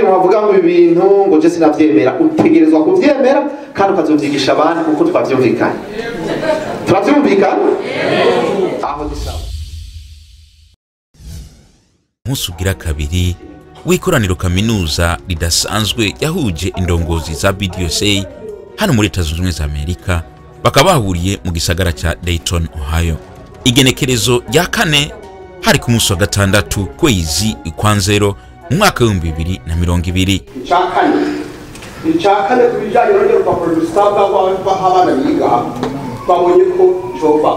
bavuga ngo ibintu ngo je sinavyemera utegerezwa kuvyemera kandi ukazovyigisha abandi kuko twavyumvikanye turavyumvikana aho gisaba umunsi ugira kabiri w'ikoraniro kaminuza ridasanzwe yahuje indongozi za BDUSA hano muri Leta Zunze Ubumwe za Amerika bakaba bahuriye mu gisagara ca Dayton, Ohio. Igenekerezo rya kane hari ku munsi wa gatandatu kwezi kwa nzero mu mwaka wa 2020. Icyakane kubijanye n'urupapuro rusabwa kw'abana biga babonye ko coba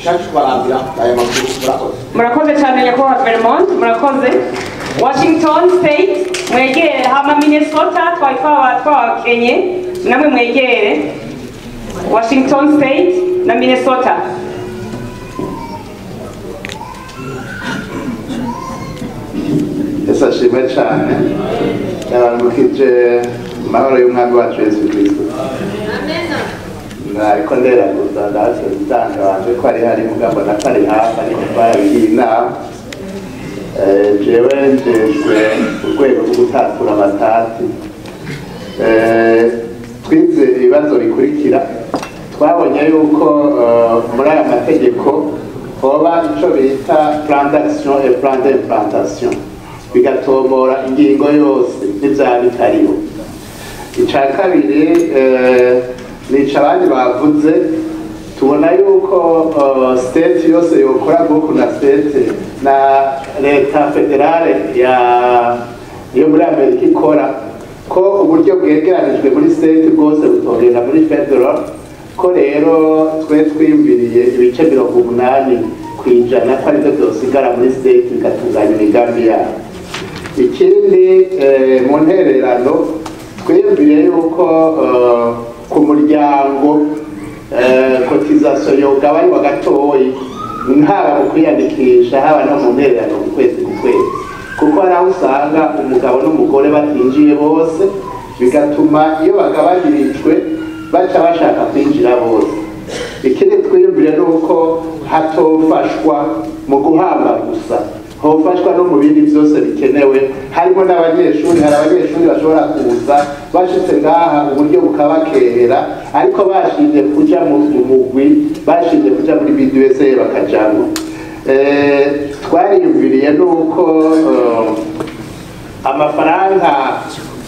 shaje kubarambira aya makuru murakoze cyane nyakubahwa Vermont murakoze Washington State mwegere hama Minnesota twakenye namwe mwegere Washington State na Minnesota esa shime cyane yarangukije mahoro y'umwami wacu Yesu Kristo ariko ndera gusa ndase bitanga wanje ko ari hari mugabo nakari hafi ariko twarabigiye inama jewe njejwe urwego rwo gutatura amatati twize ibibazo bikurikira twabonye yuko muri aya mategeko hoba ico bita plan d'action et plan d'implantation bigatomora ingingo yose n'ivyaba bitariho ica kabiri nica abandi bavuze tubona yuko state yose yokora nk'uko na state na leta federale yo muri Amerika ikora ko uburyo bwegeranijwe muri state bwose butogenda muri federal ko rero twe twiyumviriye ibice 80% ko aribyo byosigara muri state bigatunganya imigambi yabo. Ikindi mu ntererano twiyumviriye yuko ku muryango cotisation yogabanywa gatoyi haba mu kwiyandikisha haba no mu ntererano ku kwezi kuko hari aho usanga umugabo n'umugore batinjiye bose bigatuma iyo bagabanyirijwe baca bashaka kwinjira bose. Ikindi twiyumvire nuko hatofashwa mu guhamba gusa hofashwa no mu bindi byose bikenewe harimo n'abanyeshuri hari abanyeshuri bashobora kuza bashitse ngaha uburyo bukabakehera ariko bashije kuja mu mugwi bashije kuja muri BDUSA bakajamo. Twariyumviriye nuko amafaranga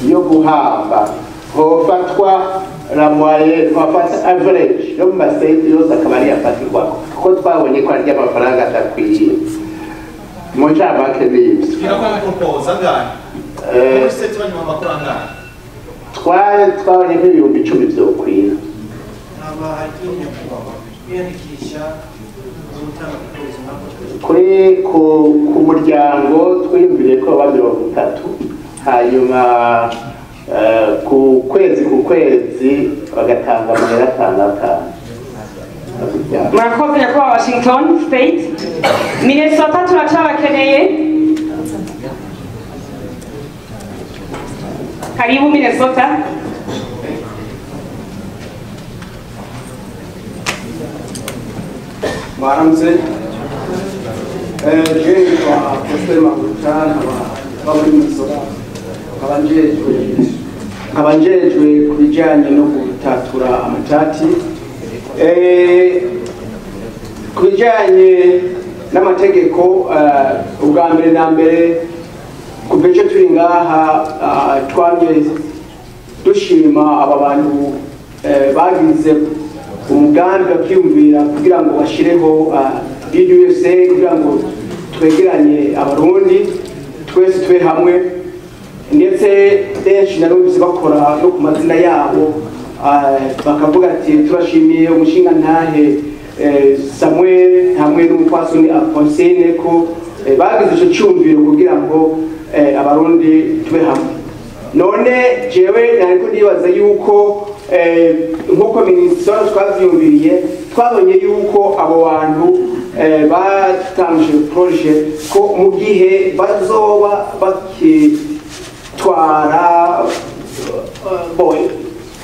yo guhamba hofatwa la moyenne hofata average yo mu mastate yose akaba ari yafatirwa kuko twabonye ko ari amafaranga atakwiye mu njabake n'ibyo twabonye nk'ibihumbi 10 vyokwira kuri ku muryango twiyumvire ko ba 30 hanyuma ku kwezi bagatanga amahera 5. murakoze nyakubahwa Washington State Minnesota turacabakeneye karibu Minnesota Maramze je kwa kusema kutana wa Minnesota abanjejwe kubijanye no gutatura amatati kubijanye n'amategeko ubwa mbere na mbere kuveje turi ngaha twamye dushima aba bantu bagize umugambi bakiyumvira kugira ngo bashireho BDUSA kugira ngo twegeranye abarundi twese twe hamwe ndetse benshi narumvise bakora no ku mazina yabo bakavuga ati turashimiye umushinga ntahe Samuel hamwe n'umupfasoni Alphonsine ko bagize ico cyumviro kugira ngo abarundi tube hamwe. None jewe nariko ndibaza yuko nkuko Minnesota twavyumviriye twabonye yuko abo bantu batangije projet ko mu gihe bazoba bakitwara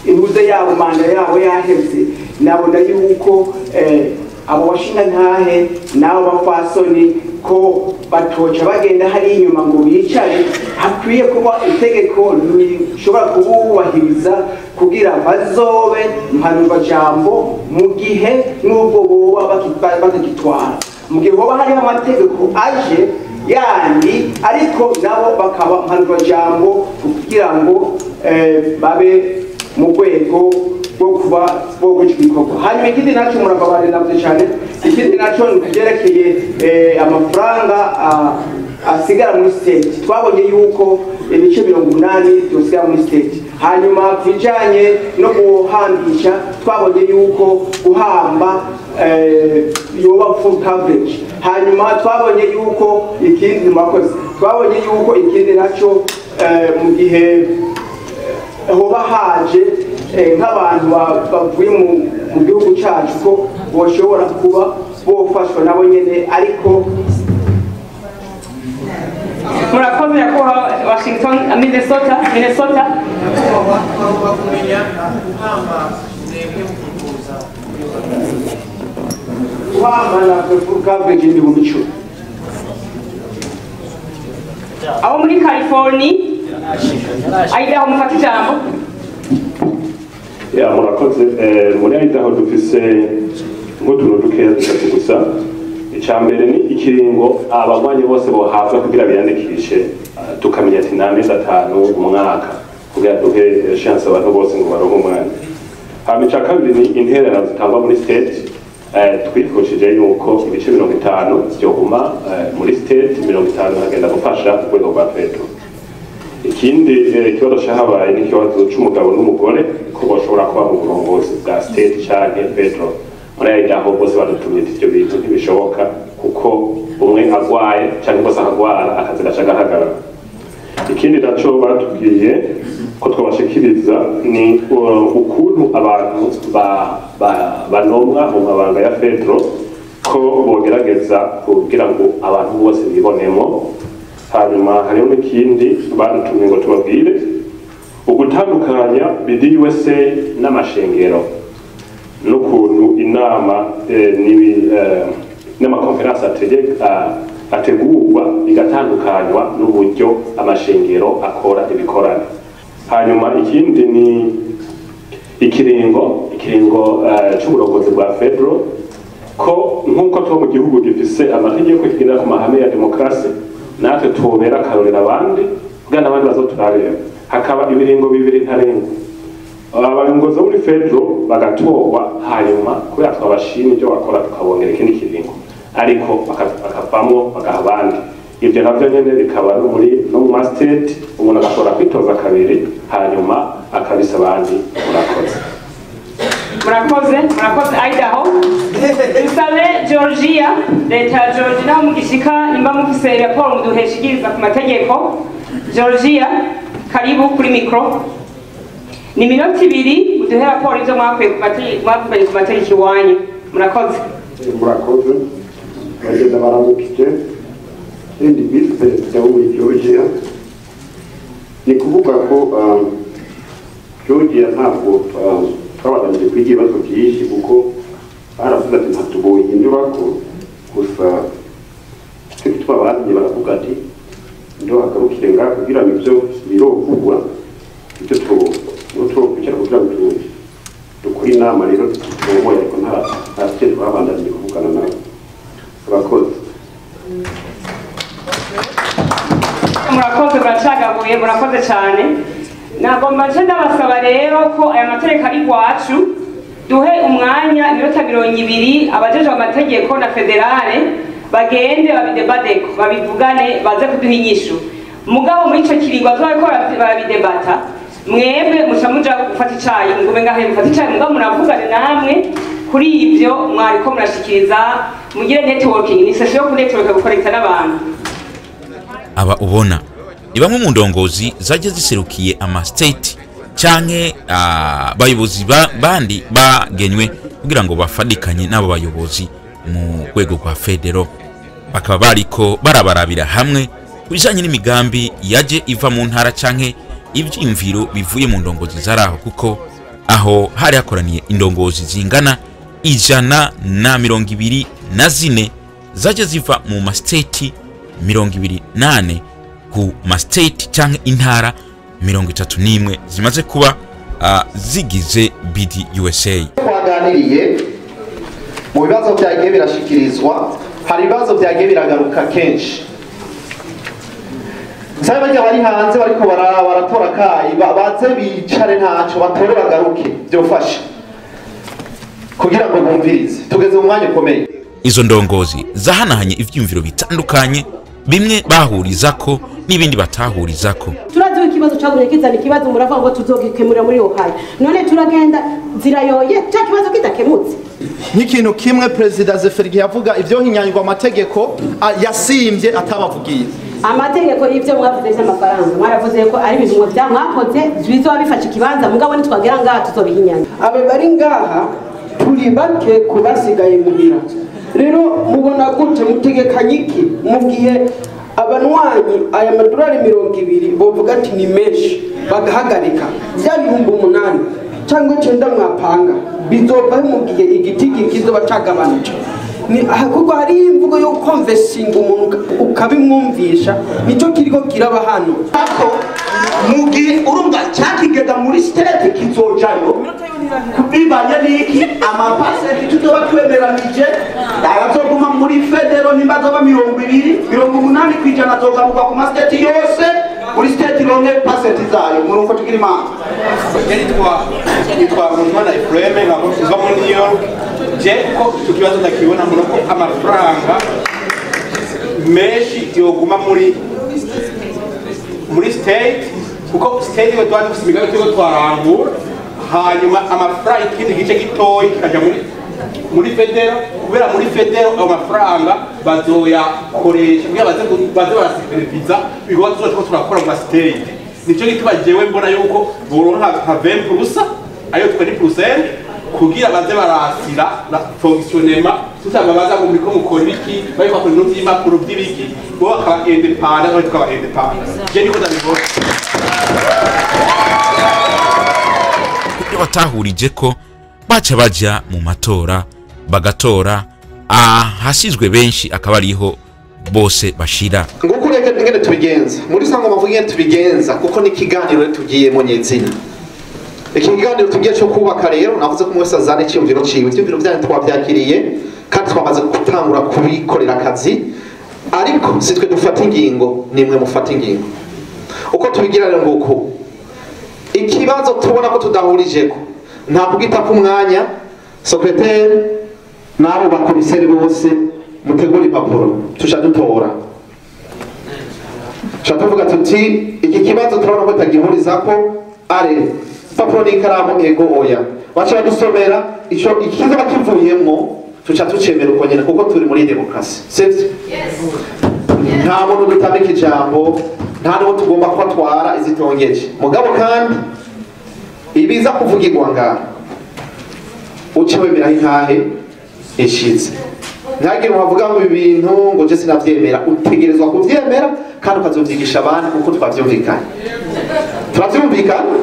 imbuze yabo manda yabo yaheze nabona yuko abo bashinga ntahe nabo bapfasoni ko batoca bagenda hari inyuma ngo bicare, hakwiye kuba itegeko rishobora kububahiriza kugira bazobe mpanurwajambo mu gihe n'ubwo boba batagitwara, mu gihe hoba hariho amategeko aje yandi ariko nabo bakaba mpanurwajambo kugira ngo babe mu rwego rwo kuba boguca ibikorwa. Hanyuma ikindi nacyo murababarira navyo cyane, ikindi nacyo nivyerekeye amafaranga asigara muri state. Twabonye yuko ibice 80 byosigara muri state. Hanyuma kwijanye no guhambisha twabonye yuko guhamba yoba full coverage. Hanyuma twabonye yuko ikindi mwakoze, twabonye yuko ikindi nacyo mu gihe hoba haje nk'abantu bavuye mu gihugu cyacu ko boshobora kuba bofashwa nabo nyene, ariko murakoze yakuha Washington, Minnesota na full coverage y'ibihumbi 10. abo muri California Idaho mufata ijambo. Murakoze. Muri Idaho dufise nk'utuntu dukeya dutatu gusa. Icambere ni ikiringo abagwanye bose bohabwa kugira biyandikishe, tukamenya ati n'amezi 5 mu mwaka kugira duhe chance abantu bose ngo baronke umwanya. Hama ica kabiri ni intererano zitangwa muri state. Twifuje yuko ibice 50 byoguma muri state, 50 hagenda gufasha urwego rwa federal. Ikindi ikibazo cyahabaye ni ikibazo cy'umugabo n'umugore ko bashobora kuba mu burongozi bwa state canke federal. Muri Idaho bose badutumye ivyo bintu ntibishoboka kuko umwe agwaye canke bose akagwara akazi gaca gahagarara. Ikindi naco batubwiye ko twabashikiriza ni ukuntu abantu banomwa mu mabanga ya federal ko bogerageza kugira ngo abantu bose bibonemo. Hanyuma hariho n'ikindi badutumye ngo tubabwire ugutandukanya BDUSA n'amashengero n'ukuntu inama n'amakonferansi ategurwa bigatandukanywa n'uburyo amashengero akora ibikorana. Hanyuma ikindi ni ikiringo c'uburongozi bwa federal ko nk'uko tuba mu gihugu gifise amategeko kigendera ku mahame ya demokarasi, natwe tubera akarorero abandi kugira n'abandi bazoturabira. Hakaba ibiringo bibiri ntarengwa, abarongozi muri federal bagatorwa, hanyuma kubera twabashima ibyo bakora tukabongera ikindi kiringo, ariko bakavamwo bagaha abandi. Ibyo navyo nyene bikaba no mu state, umuntu agashobora kwitoza kabiri hanyuma akabisa abandi. Murakoze Idaho. Dusabe Georgia, leta ya Georgia naho mugishika imba mufise raporo muduheshigiriza ku mategeko. Georgia, karibu kuri mikro. Ni minota 2 uduhe raporo izo mwakwiye ku mategeko iwanyu. Murakoze. Bagenda baramukije indi vice perezida w'ubu Georgia. Ni kuvuga ko Georgia ntabwo twabandanije kwiga ibibazo byinshi kuko baravuga ati ntatubohindura ko gusa twe twabanye baravuga ati ndo hagarukire ngaho kugira ngo ibyo birovugwa ibyo twokugira kugira ngo dukuri inama rero tumoye ariko nta kintu twabandanije kuvugana nabo. Murakoze baracagabuye, murakoze cyane. Nagomba nje ndabasaba rero ko aya mategeko ari kwacu duhe umwanya iminota 20 abajeje amategeko na federale bagende babidebadeko babivugane baze kuduha inyishu. Mugabo muri ico kiringo azabikora babidebata, mwebwe mushamuja gufata icayi ngume ngahe mufata icayi mugabo muravugane namwe kuri ibyo mwariko murashikiriza mugire networking, ni session yo ku network gukorekta n'abantu. Aba ubona ni bamwe mu ndongozi zaje ziserukiye ama state canke bayobozi bandi bagenywe kugira ngo bafadikanye n'abo bayobozi mu rwego rwa federal, bakaba bariko barabarabira hamwe kubijanye n'imigambi yaje iva mu ntara canke ivyimviro bivuye mu ndongozi zaraho, kuko aho hari hakoraniye indongozi zingana 124 zaje ziva mu ma state 28 ku ma state canke intara 31 zimaze kuba zigize BDUSA. Twaganiriye mu bibazo byagiye birashikirizwa, hari ibibazo byagiye biragaruka kenshi. Sai bajya bari hanze bariko baratora kayi baze bicare ntaco batore bagaruke byofasha kugira ngo bumvirize tugeze mu mwanya ukomeye. Izo ndongozi zahanahanye ivyumviro bitandukanye, bimwe bahurizako n'ibindi batahurizako. Turazi ikibazo cyagurekeza ikibazo muravuga ngo tuzogikemura muri Ohio, none turagenda zirayoye cya kibazo kidakemutse. Nk'ikintu kimwe President Zefergi yavuga ivyo hinyanywa amategeko yasimbye atabavugiye. Amategeko y'ivyo mwavuze cy'amafaranga mwaravuze ko ari ibintu byamwakoze bizoba bifasha ikibanza mugabo nitwagera ngaha tuzobihinyanya. Abe bari ngaha turi bake kubasigaye muhira. Rero mubona gute mutegekanye iki mu gihe abanwanyi aya madolari 200 bovuga ati ni menshi bagahagarika bya 8,000 cyangwa 9 mwapanga bizova mu gihe igitigi kizoba cagabanije. Ni kuko hari imvugo yo conversing umuntu ukabimwumvisha nico kiriko kiraba hano ako mugi urumva cyakigega muri state kizojayo kubibanya niki amapasenti tuzoba twemeranije arazoguma muri federo nimbazoba 200 kwijana zogaruka ku state yose muri state ronke pasenti zayo muruko tugira imana yitwa Mwana Efreme ngabo kuva muri New York. Je ko tukibazo ndakibona muruko amafaranga menshi yoguma muri state kuko state yo twari kusimigana cyo twarangura hanyuma amafaranga ikindi gice gitoyi kaja muri federo kubera muri federo amafaranga bazoyakoresha kugira baze barasiperviza ibibazo twose turakora mu state. Nico gituma jewe mbona yuko boronka nka 20% ayo 20% kugira baze barasira la fonctionnement tutaba baza ngo muriko mukora ibiki bariko bakora ibintu by'impapuro by'ibiki bo bakaba independent bariko bakaba independent. Je niko ndabibona batahurije ko baca baja mu matora bagatora hasizwe benshi akaba ariho bose bashira. Nguko reka ngene tubigenza muri sango mavuye tubigenza kuko ni kiganiro tugiyemo nyezina. Ikiganiro tugiye cyo kubaka rero navuze ko mwese azane cyumviro ciwe cyumviro byanyu twabyakiriye kandi twamaze gutangura kubikorera akazi, ariko sitwe dufata ingingo nimwe mufata ingingo uko tubigira rero nguko ikibazo tubona ko tudahurijeko nta kugita ku mwanya secrétaire nabo bakomiseri bose mutegura impapuro tusha dutora tuvuga tuti iki kibazo turabona ko tagihurizako are papuro n'ikaramu ego oya baca badusomera ico ikiza bakivuyemo tuca tucemera uko nyene kuko turi muri demokrasi sivyo. Nta muntu dutamika ijambo nta n'uwo tugomba kubatwara izitongeje mugabo kandi ibiza kuvugirwa ngaha uce wemera intahe ishize ntagire uwavuga ngo ibintu ngo je sinavyemera utegerezwa kuvyemera kandi ukazovyigisha abandi kuko twavyumvikanye turavyumvikana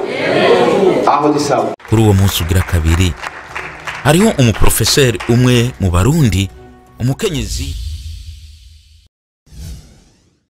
aho disaba. Kuri uwo munsi ugira kabiri hariho umuprofeseri umwe mu Barundi umukenyezi